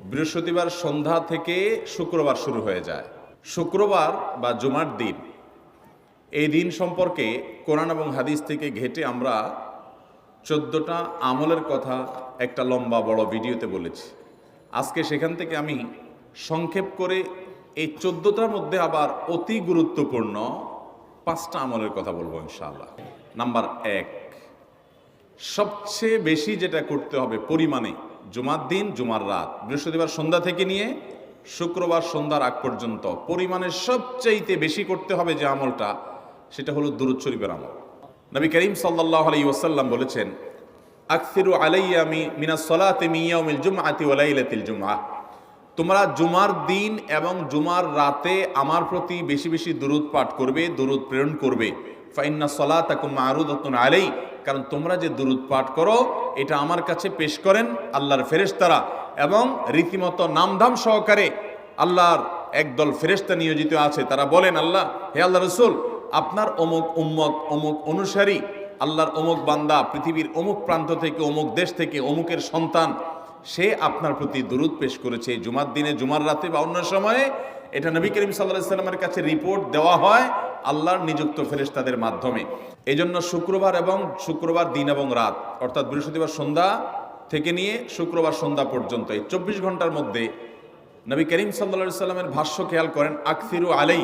বৃহস্পতিবার সন্ধ্যা থেকে শুক্রবার শুরু হয়ে যায়। শুক্রবার বা জুমার দিন, এই দিন সম্পর্কে কোরআন এবং হাদিস থেকে ঘেঁটে আমরা 14টা আমলের কথা একটা লম্বা বড় ভিডিওতে বলেছি। আজকে সেখান থেকে আমি সংক্ষেপ করে এই 14টার মধ্যে আবার অতি গুরুত্বপূর্ণ 5টা আমলের কথা বলবো ইনশাআল্লাহ। নাম্বার 1, সবচেয়ে বেশি যেটা করতে হবে পরিমাণে, জুমার দিন জুমার রাত বৃহস্পতিবার সন্ধ্যা থেকে নিয়ে শুক্রবার সন্ধ্যার আগ পর্যন্ত পরিমাণে সবচাইতে বেশি করতে হবে যে আমলটা, সেটা হলো দুরূদ শরীফের আমল। নবী করিম সাল্লাল্লাহু আলাইহি ওয়াসাল্লাম বলেছেন, আকসিরু আলাইয়া মিনাস সালাতি মিন ইয়াউমিল জুমআতি ওয়া লাইলাতিল জুমআহ, তোমরা জুমার দিন এবং জুমার রাতে আমার প্রতি বেশি বেশি দুরূদ পাঠ করবে, দুরূদ প্রেরণ করবে। ফাইন্না সালাতাকুম মা'রুদাতুন আলাই, কারণ তোমরা যে দুরূদ পাঠ করো এটা আমার কাছে পেশ করেন আল্লাহর ফেরেশতারা, এবং রীতিমতো নামধাম সহকারে আল্লাহর একদল ফেরেশতা নিয়োজিত আছে। তারা বলেন, আল্লাহ, হে আল্লাহ রসুল, আপনার অমুক উম্মত, অমুক অনুসারী, আল্লাহর অমুক বান্দা পৃথিবীর অমুক প্রান্ত থেকে, অমুক দেশ থেকে, অমুকের সন্তান, সে আপনার প্রতি দুরূদ পেশ করেছে জুমার দিনে, জুমার রাতে বা অন্য সময়ে। এটা নবী করিম সাল্লাল্লাহু আলাইহি ওয়াসাল্লামের কাছে রিপোর্ট দেওয়া হয় আল্লাহর নিযুক্ত ফেরেশতাদের মাধ্যমে। এই জন্য শুক্রবার দিন এবং রাত, অর্থাৎ বৃহস্পতিবার সন্ধ্যা থেকে নিয়ে শুক্রবার সন্ধ্যা পর্যন্ত এই 24 ঘন্টার মধ্যে নবী করিম সাল্লাল্লাহু আলাইহি ওয়াসাল্লামের ভাষ্য খেয়াল করেন, আকসিরু আলাই।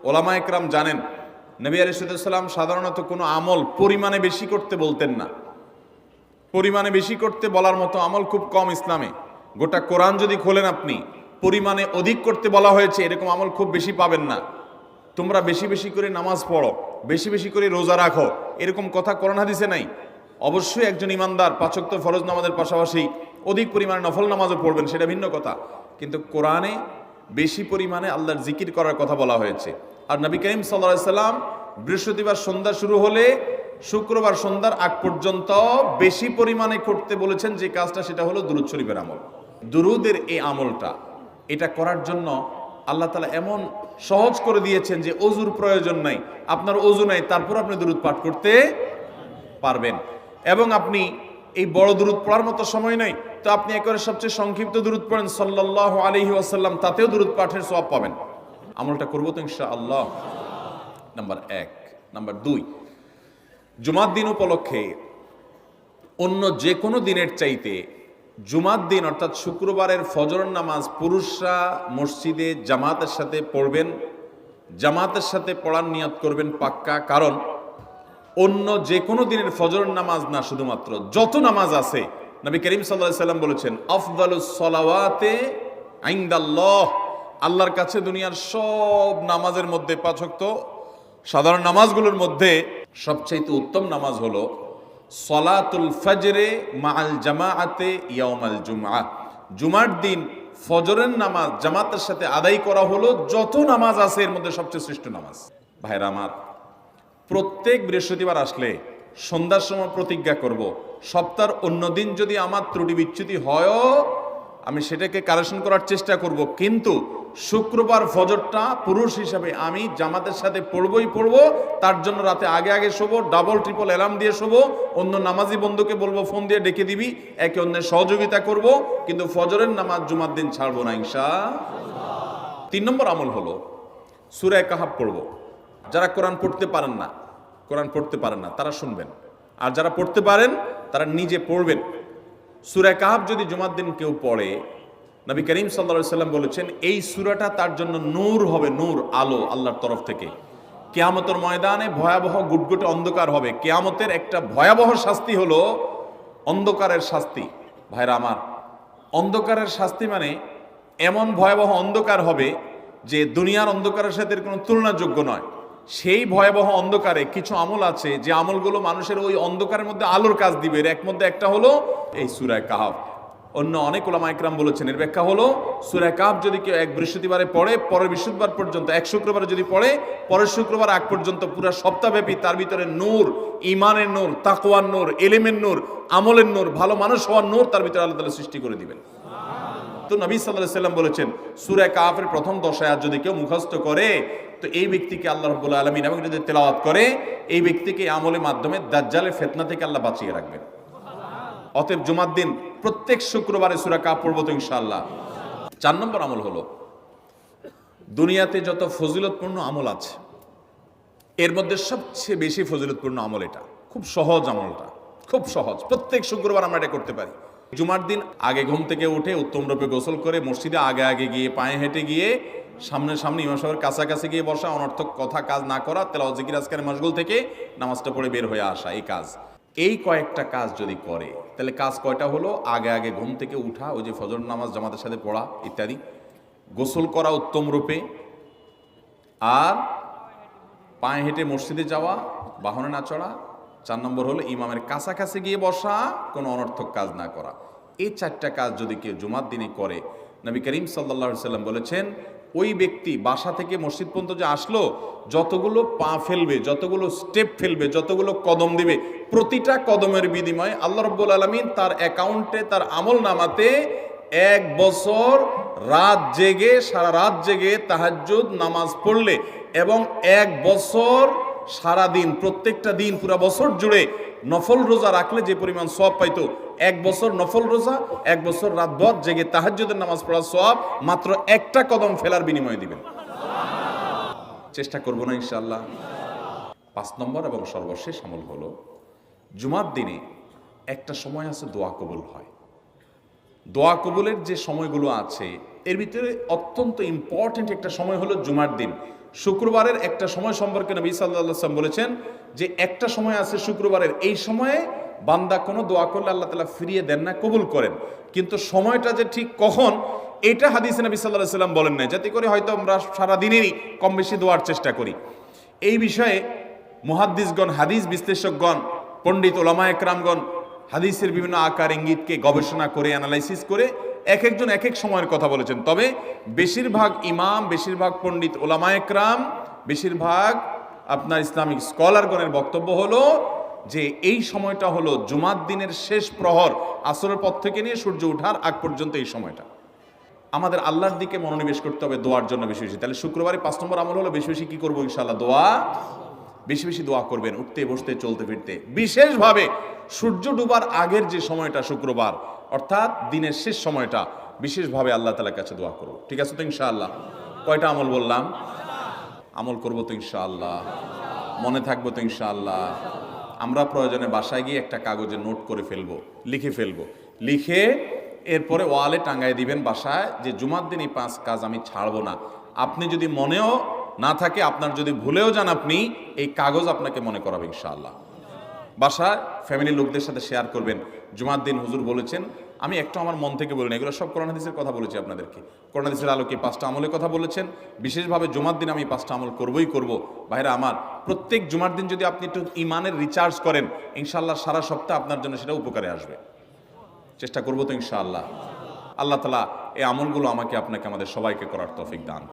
ওলামা একরাম জানেন, নবী আলাইহিস সালাম সাধারণত কোনো আমল পরিমাণে বেশি করতে বলতেন না। পরিমাণে বেশি করতে বলার মতো আমল খুব কম ইসলামে। গোটা কোরআন যদি খোলেন আপনি, পরিমাণে অধিক করতে বলা হয়েছে এরকম আমল খুব বেশি পাবেন না। তোমরা বেশি বেশি করে নামাজ পড়ো, বেশি বেশি করে রোজা রাখো, এরকম কথা কোরআন হাদিসে নাই। অবশ্যই একজন ইমানদার 5 ওয়াক্ত ফরজ নামাজের পাশাপাশি অধিক পরিমাণে নফল নামাজও পড়বেন, সেটা ভিন্ন কথা। কিন্তু কোরআনে বেশি পরিমাণে আল্লাহর জিকির করার কথা বলা হয়েছে। আর নবী করিম সাল্লাল্লাহু আলাইহি ওয়াসাল্লাম বৃহস্পতিবার সন্ধ্যা শুরু হলে শুক্রবার সন্ধ্যার আগ পর্যন্ত বেশি পরিমাণে করতে বলেছেন যে কাজটা, সেটা হলো দুরূদ শরীফের আমল। দুরূদের এই আমলটা, এটা করার জন্য আল্লাহ তাআলা এমন সহজ করে দিয়েছেন যে ওযুর প্রয়োজন নাই। আপনার ওযু নাই, তারপর আপনি দুরূদ পাঠ করতে পারবেন। এবং আপনি এই বড় দুরূদ পড়ার মতো সময় নাই, তো আপনি একেবারে সবচেয়ে সংক্ষিপ্ত দুরূদ পড়েন সাল্লাল্লাহু আলাইহি ওয়াসাল্লাম, তাতেও দুরূদ পাঠের সওয়াব পাবেন। আমলটা করবো তো ইনশাআল্লাহ। নাম্বার 1। নাম্বার 2, জুমার দিন উপলক্ষে অন্য যে কোনো দিনের চাইতে জুমার দিন অর্থাৎ শুক্রবারের ফজর নামাজ পুরুষরা মসজিদে জামাতের সাথে পড়বেন। জামাতের সাথে পড়ার নিয়ত করবেন পাক্কা, কারণ অন্য যে কোনো দিনের ফজর নামাজ না, শুধুমাত্র যত নামাজ আছে, নবী করিম সাল্লাল্লাহু আলাইহি ওয়াসাল্লাম বলেছেন, আফদালুস সালাওয়াতে ইনদাল্লাহ, আল্লাহর কাছে দুনিয়ার সব নামাজের মধ্যে 5 ওয়াক্ত সাধারণ নামাজগুলোর মধ্যে সবচাইতে উত্তম নামাজ হলো সলাতুল ফজরে মাআল জামাআতে ইয়াউমাল জুমআহ, জুমার দিন ফজরের নামাজ জামাতের সাথে আদায় করা হলো যত নামাজ আছে এর মধ্যে সবচেয়ে শ্রেষ্ঠ নামাজ। ভাইরা আমার, প্রত্যেক বৃহস্পতিবার আসলে সন্ধ্যার সময় প্রতিজ্ঞা করব, সপ্তাহের অন্য দিন যদি আমার ত্রুটি বিচ্যুতি হয়ও আমি সেটাকে কারেকশন করার চেষ্টা করব, কিন্তু শুক্রবার ফজরটা পুরুষ হিসাবে আমি জামাতের সাথে পড়বই পড়বো। তার জন্য রাতে আগে আগে শোবো, ডাবল ট্রিপল অ্যালার্ম দিয়ে শোবো, অন্য নামাজি বন্ধুকে বলবো ফোন দিয়ে ডেকে দিবি, একে অন্যের সহযোগিতা করব, কিন্তু ফজরের নামাজ জুমার দিন ছাড়বো না ইনশাআল্লাহ। 3 নম্বর আমল হলো সূরা কাহাফ পড়বো। যারা কোরআন পড়তে পারেন না তারা শুনবেন, আর যারা পড়তে পারেন তারা নিজে পড়বেন। সূরা কাহাফ যদি জুমার দিন কেউ পড়ে, নবী করিম সাল্লাল্লাহু আলাইহি ওয়াসাল্লাম বলেছেন এই সূরাটা তার জন্য নূর হবে, নূর, আলো আল্লাহর তরফ থেকে। কিয়ামতের ময়দানে ভয়াবহ গুটগুটে অন্ধকার হবে। কিয়ামতের একটা ভয়াবহ শাস্তি হলো অন্ধকারের শাস্তি। ভাইরা আমার, অন্ধকারের শাস্তি মানে এমন ভয়াবহ অন্ধকার হবে যে দুনিয়ার অন্ধকারের সাথে কোনো তুলনাযোগ্য নয়। সেই ভয়াবহ অন্ধকারে কিছু আমল আছে যে আমলগুলো মানুষের ওই অন্ধকারের মধ্যে আলোর কাজ দিবে। এর মধ্যে একটা হলো এই সূরা কাহাফ। অন্য অনেক উলামা ইকরাম বলেছেন এর ব্যাখ্যা হলো সূরা কাহাফ যদি কেউ এক বৃহস্পতিবারে পড়ে, পরের বৃহস্পতিবার পর্যন্ত, এক শুক্রবারে যদি পড়ে, পরের শুক্রবার আগ পর্যন্ত পুরো সপ্তাহব্যাপী তার ভিতরে নূর, ঈমানের নূর, তাকওয়ার নূর, ইলমের নূর, আমলের নূর, ভালো মানুষ হওয়ার নূর তার ভিতরে আল্লাহ তাআলা সৃষ্টি করে দিবেন। তো নবী সাল্লাল্লাহু আলাইহি ওয়াসাল্লাম বলেছেন সূরা কাহাফের প্রথম 10 আয়াত যদি কেউ মুখস্থ করে, তো এই ব্যক্তিকে আল্লাহ রাব্বুল আলামিন এবং যদি তেলাওয়াত করে, এই ব্যক্তিকে আমলের মাধ্যমে দাজ্জালের ফিতনা থেকে আল্লাহ বাঁচিয়ে রাখবেন। অতএব জুমার দিন প্রত্যেক শুক্রবারে সূরা কাহাফ পড়ব তো ইনশাআল্লাহ। 4 নম্বর আমল হলো, দুনিয়াতে যত ফজিলতপূর্ণ আমল আছে এর মধ্যে সবচেয়ে বেশি ফজিলতপূর্ণ আমল এটা। খুব সহজ আমলটা, খুব সহজ, প্রত্যেক শুক্রবার আমরা এটা করতে পারি। জুমার দিন আগে ঘুম থেকে উঠে উত্তম রূপে গোসল করে মসজিদে আগে আগে গিয়ে পায়ে হেঁটে গিয়ে সামনে ইমাম সাহেবের কাছাকাছি গিয়ে বসা, অনর্থক কথা কাজ না করা, তেলাওয়াত জিকির আজকারের মশগুল থেকে নামাজটা পড়ে বের হয়ে আসা, এই কাজ, এই কয়েকটা কাজ যদি করে তাহলে কাজ কয়টা হলো? আগে আগে ঘুম থেকে উঠা, ওই যে ফজর নামাজ জামাতের সাথে পড়া ইত্যাদি, গোসল করা উত্তম রূপে, আর পায়ে হেঁটে মসজিদে যাওয়া, বাহনে না চড়া, 4 নম্বর হলো ইমামের কাছাকাছি গিয়ে বসা, কোনো অনর্থক কাজ না করা। এই 4টা কাজ যদি কেউ জুমার দিনে করে, নবী করিম সাল্লাল্লাহু আলাইহি সাল্লাম বলেছেন ওই ব্যক্তি বাসা থেকে মসজিদ পর্যন্ত যে আসলো, যতগুলো পা ফেলবে, যতগুলো স্টেপ ফেলবে, যতগুলো কদম দিবে, প্রতিটা কদমের বিনিময়ে আল্লাহ রাব্বুল আলামিন তার অ্যাকাউন্টে, তার আমল নামাতে 1 বছর রাত জেগে, সারা রাত জেগে তাহাজ্জুদ নামাজ পড়লে এবং 1 বছর সারা দিন, প্রত্যেকটা দিন পুরা বছর জুড়ে নফল রোজা রাখলে যে পরিমাণ সওয়াব পাইতো, 1 বছর নফল রোজা, 1 বছর রাতভর জেগে তাহাজ্জুদের নামাজ পড়ার সওয়াব মাত্র একটা কদম ফেলার বিনিময়ে দিবেন। চেষ্টা করব না ইনশাআল্লাহ। 5 নম্বর এবং সর্বশেষ আমল হলো, জুমার দিনে একটা সময় আছে দোয়া কবুল হয়। দোয়া কবুলের যে সময়গুলো আছে এর ভিতরে অত্যন্ত ইম্পর্টেন্ট একটা সময় হলো জুমার দিন। শুক্রবারের একটা সময় সম্পর্কে নবী সাল্লাল্লাহু আলাইহি ওয়াসাল্লাম বলেছেন যে একটা সময় আছে শুক্রবারের, এই সময়ে বান্দা কোনো দোয়া করলে আল্লাহ তাআলা ফিরিয়ে দেন না, কবুল করেন। কিন্তু সময়টা যে ঠিক কখন, এটা হাদিসে নবী সাল্লাল্লাহু আলাইহি ওয়াসাল্লাম বলেন নাই, যাতে করে হয়তো আমরা সারা দিনেরই কম বেশি দোয়ার চেষ্টা করি। এই বিষয়ে মুহাদ্দিসগণ, হাদিস বিশ্লেষকগণ, পণ্ডিত ওলামা একরামগণ হাদিসের বিভিন্ন আকার ইঙ্গিতকে গবেষণা করে, অ্যানালাইসিস করে এক একজন এক এক সময়ের কথা বলেছেন। তবে বেশিরভাগ ইমাম, বেশিরভাগ পণ্ডিত ওলামা একরাম, বেশিরভাগ আপনার ইসলামিক স্কলারগণের বক্তব্য হলো যে এই সময়টা হলো জুমার দিনের শেষ প্রহর, আসরের পর থেকে নিয়ে সূর্য ওঠার আগ পর্যন্ত এই সময়টা। আমাদের আল্লাহর দিকে মনোনিবেশ করতে হবে দোয়ার জন্য বেশি বেশি। তাহলে শুক্রবারে 5 নম্বর আমল হলো বেশি বেশি কি করবো ইনশাআল্লাহ? দোয়া, বেশি বেশি দোয়া করবেন, উঠতে বসতে চলতে ফিরতে। বিশেষভাবে সূর্য ডুবার আগের যে সময়টা শুক্রবার, অর্থাৎ দিনের শেষ সময়টা, বিশেষভাবে আল্লাহ তাআলার কাছে দোয়া করব। ঠিক আছে তো ইনশাআল্লাহ? কয়টা আমল বললাম? আমল করবো তো ইনশাআল্লাহ? মনে থাকবো তো ইনশাআল্লাহ? আমরা প্রয়োজনে বাসায় গিয়ে একটা কাগজে নোট করে ফেলবো, লিখে ফেলবো, লিখে এরপরে ওয়ালে টাঙ্গায় দিবেন বাসায় যে জুমার দিন এই 5 কাজ আমি ছাড়বো না। আপনি যদি মনেও না থাকে, আপনার যদি ভুলেও যান, আপনি এই কাগজ আপনাকে মনে করাবে ইনশাআল্লাহ। বাসায় ফ্যামিলির লোকদের সাথে শেয়ার করবেন, জুমার দিন হুজুর বলেছেন, আমি একটু আমার মন থেকে বলিনি, এগুলো সব কোরআন হাদিসের কথা বলেছি আপনাদেরকে। কোরআন হাদিসের আলোকে 5টা আমলের কথা বলেছেন, বিশেষভাবে জুমার দিন আমি 5টা আমল করবই করব। ভাইরা আমার, প্রত্যেক জুমার দিন যদি আপনি একটু ইমানের রিচার্জ করেন, ইনশাআল্লাহ সারা সপ্তাহ আপনার জন্য সেটা উপকারে আসবে। চেষ্টা করবো তো ইনশাআল্লাহ? আল্লাহ তাআলা এই আমলগুলো আমাকে আপনাকে আমাদের সবাইকে করার তৌফিক দান।